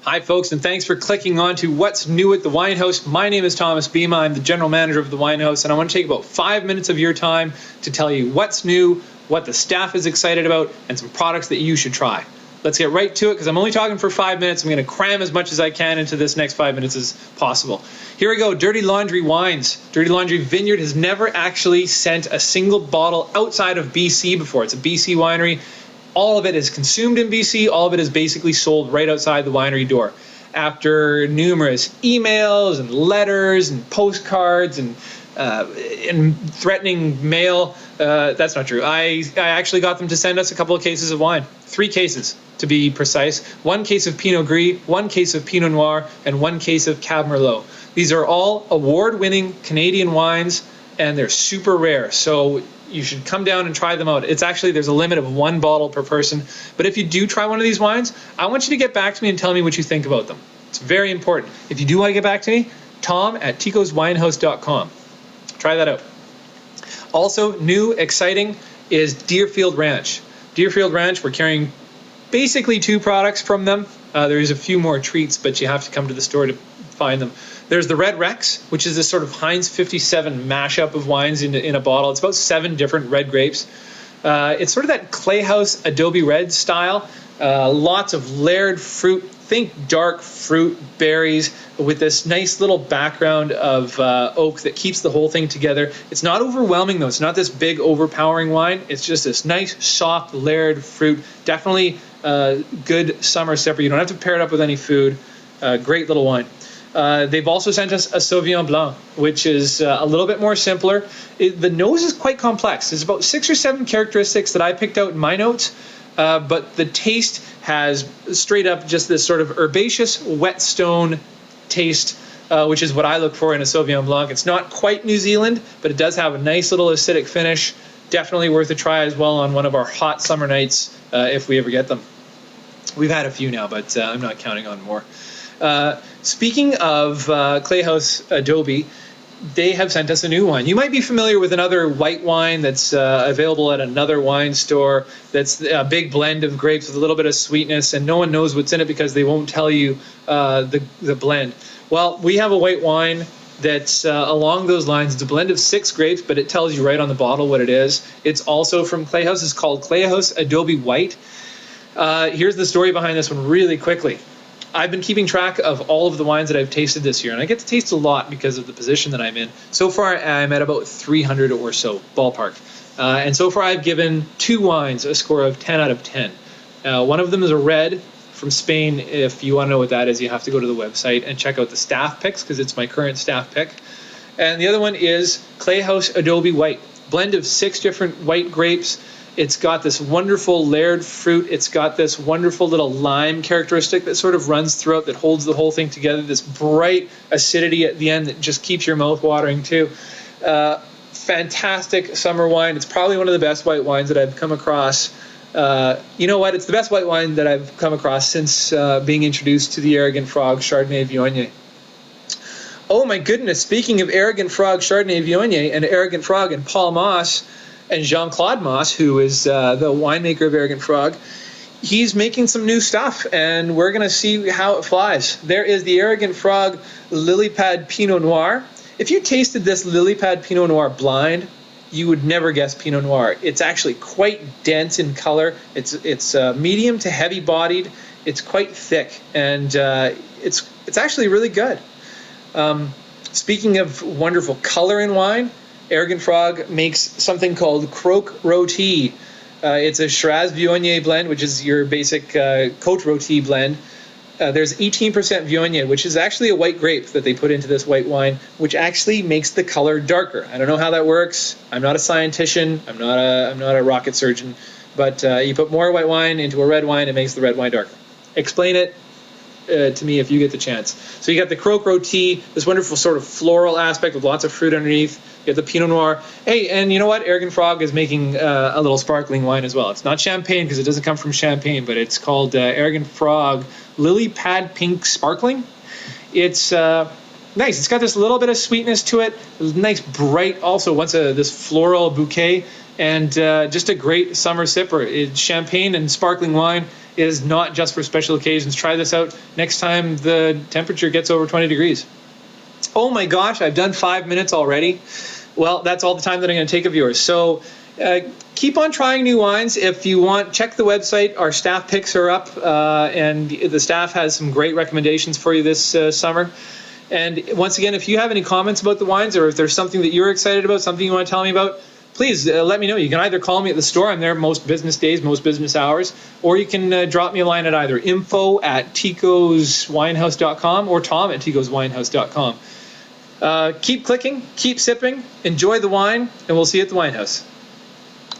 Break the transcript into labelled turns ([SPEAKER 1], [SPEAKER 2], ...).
[SPEAKER 1] Hi, folks, and thanks for clicking on to What's New at the Winehouse. My name is Thomas Bima. I'm the general manager of the Winehouse, and I want to take about 5 minutes of your time to tell you what's new, what the staff is excited about, and some products that you should try. Let's get right to it, because I'm only talking for 5 minutes. I'm going to cram as much as I can into this next 5 minutes as possible. Here we go, Dirty Laundry Wines. Dirty Laundry Vineyard has never actually sent a single bottle outside of BC before. It's a BC winery. All of it is consumed in BC. All of it is basically sold right outside the winery door. After numerous emails and letters and postcards and threatening mail, that's not true. I actually got them to send us a couple of cases of wine. 3 cases, to be precise. 1 case of Pinot Gris, 1 case of Pinot Noir, and 1 case of Cab Merlot. These are all award-winning Canadian wines, and they're super rare. So you should come down and try them out. It's actually, there's a limit of 1 bottle per person. But if you do try one of these wines, I want you to get back to me and tell me what you think about them. It's very important. If you do want to get back to me, tom@ticoswinehouse.com. Try that out. Also, new, exciting is Deerfield Ranch. Deerfield Ranch, we're carrying basically 2 products from them. There's a few more treats, but you have to come to the store to find them. There's the Red Rex, which is this sort of Heinz 57 mashup of wines in a bottle. It's about 7 different red grapes. It's sort of that Clayhouse Adobe Red style. Lots of layered fruit. Think dark fruit, berries, with this nice little background of oak that keeps the whole thing together. It's not overwhelming, though. It's not this big, overpowering wine. It's just this nice, soft, layered fruit. Definitely good summer sipper. You don't have to pair it up with any food. Great little wine. They've also sent us a Sauvignon Blanc, which is a little bit more simpler. The nose is quite complex. There's about 6 or 7 characteristics that I picked out in my notes, but the taste has straight up just this sort of herbaceous whetstone taste, which is what I look for in a Sauvignon Blanc. It's not quite New Zealand, but it does have a nice little acidic finish. Definitely worth a try as well on one of our hot summer nights if we ever get them. We've had a few now, but I'm not counting on more. Speaking of Clayhouse Adobe, they have sent us a new wine. You might be familiar with another white wine that's available at another wine store that's a big blend of grapes with a little bit of sweetness, and no one knows what's in it because they won't tell you the blend. Well, we have a white wine that's along those lines. It's a blend of 6 grapes, but it tells you right on the bottle what it is. It's also from Clayhouse. It's called Clayhouse Adobe White. Here's the story behind this one really quickly. I've been keeping track of all of the wines that I've tasted this year, and I get to taste a lot because of the position that I'm in. So far, I'm at about 300 or so, ballpark. And so far, I've given 2 wines a score of 10 out of 10. One of them is a red from Spain. If you want to know what that is, you have to go to the website and check out the staff picks, because it's my current staff pick. And the other one is Clayhouse Adobe White, blend of 6 different white grapes. It's got this wonderful layered fruit. It's got this wonderful little lime characteristic that sort of runs throughout, that holds the whole thing together. This bright acidity at the end that just keeps your mouth watering too. Fantastic summer wine. It's probably one of the best white wines that I've come across. You know what? It's the best white wine that I've come across since being introduced to the Arrogant Frog Chardonnay Viognier. Oh my goodness, speaking of Arrogant Frog Chardonnay Viognier and Arrogant Frog and Paul Moss, and Jean-Claude Moss, who is the winemaker of Arrogant Frog, he's making some new stuff, and we're going to see how it flies. There is the Arrogant Frog Lily Pad Pinot Noir. If you tasted this Lily Pad Pinot Noir blind, you would never guess Pinot Noir. It's actually quite dense in color. It's medium to heavy bodied. It's quite thick, and it's actually really good. Speaking of wonderful color in wine, Arrogant Frog makes something called Croque Rôti. It's a Shiraz Viognier blend, which is your basic Côte Rôti blend. There's 18% Viognier, which is actually a white grape that they put into this white wine, which actually makes the color darker. I don't know how that works. I'm not a scientician. I'm not a rocket surgeon. But you put more white wine into a red wine, it makes the red wine darker. Explain it to me if you get the chance. So you got the Croque Rôti, this wonderful sort of floral aspect with lots of fruit underneath. You got the Pinot Noir. Hey, and you know what? Arrogant Frog is making a little sparkling wine as well. It's not champagne because it doesn't come from Champagne, but it's called Arrogant Frog Lily Pad Pink Sparkling. It's nice. It's got this little bit of sweetness to it. Nice, bright, also this floral bouquet, and just a great summer sipper. It's champagne and sparkling wine. is not just for special occasions. Try this out next time the temperature gets over 20 degrees. Oh my gosh, I've done 5 minutes already. Well, that's all the time that I'm going to take of yours. So keep on trying new wines. If you want, check the website. Our staff picks are up, and the staff has some great recommendations for you this summer. And once again, if you have any comments about the wines, or if there's something that you're excited about, something you want to tell me about, please let me know. You can either call me at the store. I'm there most business days, most business hours. Or you can drop me a line at either info@ticoswinehouse.com or tom@ticoswinehouse.com. Keep clicking, keep sipping, enjoy the wine, and we'll see you at the Winehouse.